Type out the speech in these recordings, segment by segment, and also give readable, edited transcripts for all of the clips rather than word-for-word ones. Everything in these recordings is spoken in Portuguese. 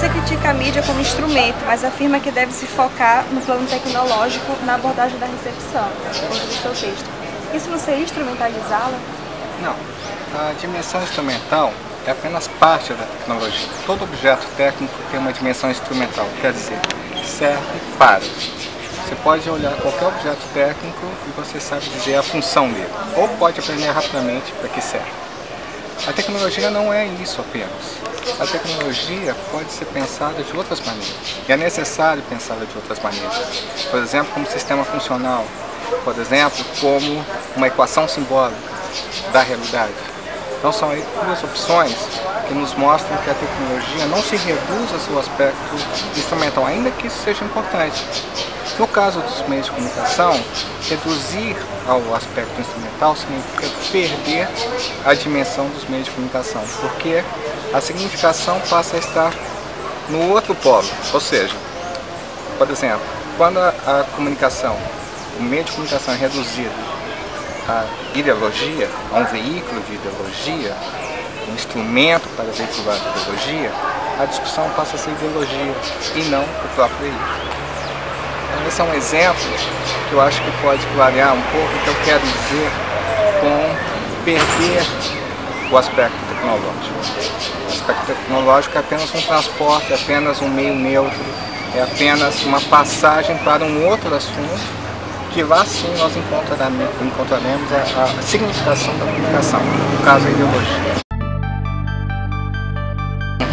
Você critica a mídia como instrumento, mas afirma que deve se focar no plano tecnológico na abordagem da recepção, dentro do seu texto. Isso não seria instrumentalizá-la? Não. A dimensão instrumental é apenas parte da tecnologia. Todo objeto técnico tem uma dimensão instrumental, quer dizer, serve para. Você pode olhar qualquer objeto técnico e você sabe dizer a função dele, ou pode aprender rapidamente para que serve. A tecnologia não é isso apenas. A tecnologia pode ser pensada de outras maneiras, e é necessário pensá-la de outras maneiras. Por exemplo, como sistema funcional, por exemplo, como uma equação simbólica da realidade. Então são aí duas opções que nos mostram que a tecnologia não se reduz ao seu aspecto instrumental, ainda que isso seja importante. No caso dos meios de comunicação, reduzir ao aspecto instrumental significa perder a dimensão dos meios de comunicação, porque a significação passa a estar no outro polo, ou seja, por exemplo, quando a comunicação, o meio de comunicação é reduzido à ideologia, a um veículo de ideologia, um instrumento para veicular a ideologia, a discussão passa a ser ideologia e não o próprio veículo. Então, esse é um exemplo que eu acho que pode clarear um pouco o que eu quero dizer com perder o aspecto tecnológico. O aspecto tecnológico é apenas um transporte, é apenas um meio neutro, é apenas uma passagem para um outro assunto, que lá sim nós encontraremos a significação da comunicação, no caso a ideologia.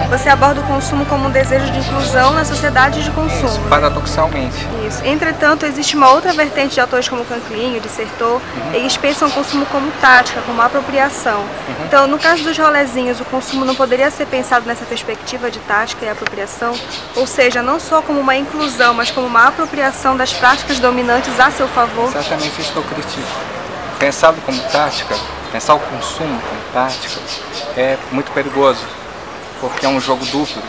Você aborda o consumo como um desejo de inclusão na sociedade de consumo. Isso, paradoxalmente. Isso. Entretanto, existe uma outra vertente de autores como Canclin, de Sertor, eles pensam o consumo como tática, como apropriação. Então, no caso dos rolezinhos, o consumo não poderia ser pensado nessa perspectiva de tática e apropriação? Ou seja, não só como uma inclusão, mas como uma apropriação das práticas dominantes a seu favor? Exatamente isso que eu critico. Pensado como tática, pensar o consumo como tática é muito perigoso, porque é um jogo duplo.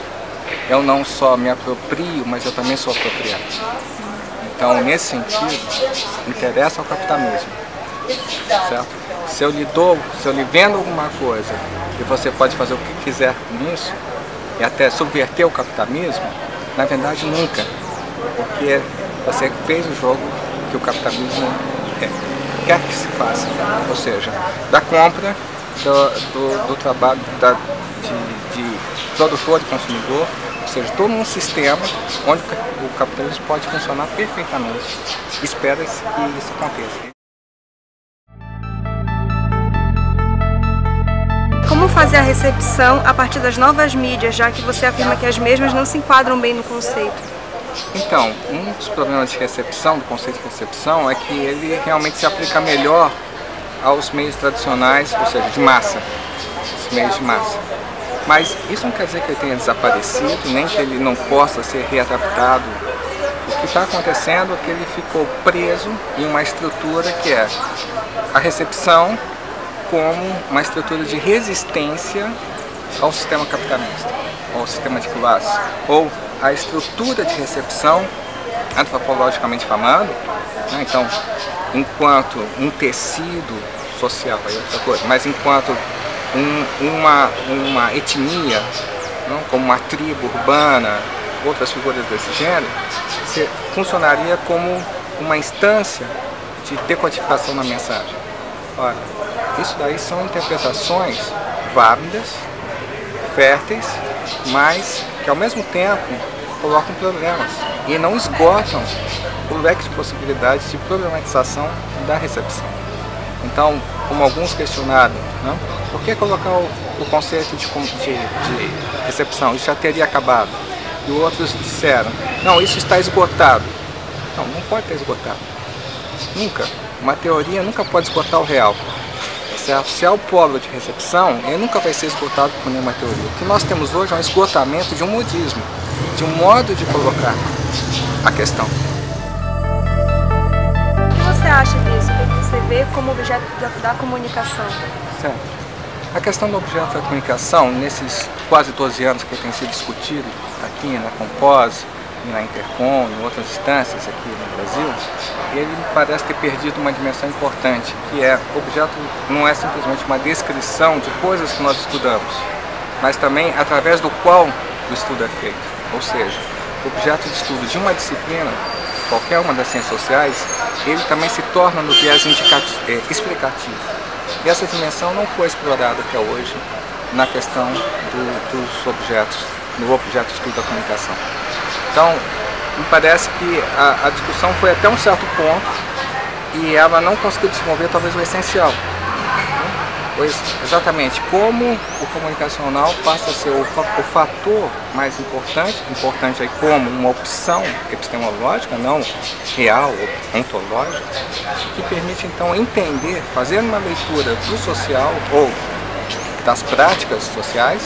Eu não só me aproprio, mas eu também sou apropriado. Então, nesse sentido, interessa ao capitalismo, certo? Se eu lhe vendo alguma coisa e você pode fazer o que quiser com isso, e até subverter o capitalismo, na verdade nunca, porque você fez o jogo que o capitalismo quer que se faça, ou seja, da compra, do trabalho, de produtor e consumidor, ou seja, todo um sistema onde o capitalismo pode funcionar perfeitamente. Espera-se que isso aconteça. Como fazer a recepção a partir das novas mídias, já que você afirma que as mesmas não se enquadram bem no conceito? Então, um dos problemas de recepção, do conceito de recepção, é que ele realmente se aplica melhor aos meios tradicionais, ou seja, de massa, os meios de massa. Mas isso não quer dizer que ele tenha desaparecido, nem que ele não possa ser readaptado. O que está acontecendo é que ele ficou preso em uma estrutura que é a recepção como uma estrutura de resistência ao sistema capitalista, ao sistema de classe, ou a estrutura de recepção, antropologicamente falando, né? Então, enquanto um tecido social é outra coisa, mas enquanto uma etnia, não, como uma tribo urbana, outras figuras desse gênero, funcionaria como uma instância de decodificação da mensagem. Ora, isso daí são interpretações válidas, férteis, mas que ao mesmo tempo colocam problemas e não esgotam o leque de possibilidades de problematização da recepção. Então, como alguns questionaram, não? Por que colocar o conceito de recepção? Isso já teria acabado. E outros disseram, não, isso está esgotado. Não, não pode estar esgotado. Nunca. Uma teoria nunca pode esgotar o real. Certo? Se é o polo de recepção, ele nunca vai ser esgotado por nenhuma teoria. O que nós temos hoje é um esgotamento de um modismo, de um modo de colocar a questão. O que você acha disso? O que você vê como objeto da comunicação? Certo. A questão do objeto da comunicação, nesses quase 12 anos que tem sido discutido aqui na Compos, na Intercom, em outras instâncias aqui no Brasil, ele me parece ter perdido uma dimensão importante, que é o objeto não é simplesmente uma descrição de coisas que nós estudamos, mas também através do qual do estudo é feito. Ou seja, o objeto de estudo de uma disciplina, qualquer uma das ciências sociais, ele também se torna no viés explicativo. E essa dimensão não foi explorada até hoje na questão dos objetos, no objeto de estudo da comunicação. Então, me parece que a discussão foi até um certo ponto e ela não conseguiu desenvolver talvez o essencial. Pois, exatamente, como o comunicacional passa a ser o fator mais importante aí como uma opção epistemológica, não real ou ontológica, que permite então entender, fazer uma leitura do social ou das práticas sociais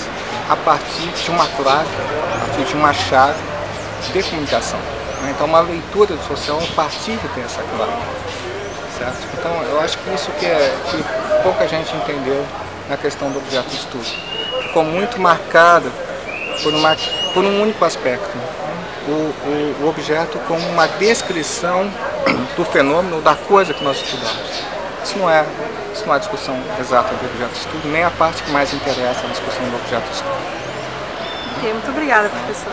a partir de uma clave, a partir de uma chave de comunicação. Então, uma leitura do social a partir de ter essa clave. Certo? Então, eu acho que isso que pouca gente entendeu na questão do objeto de estudo. Ficou muito marcado por um único aspecto, o objeto como uma descrição do fenômeno, da coisa que nós estudamos. Isso não é a discussão exata do objeto de estudo, nem a parte que mais interessa a discussão do objeto de estudo. Ok, muito obrigada, professor.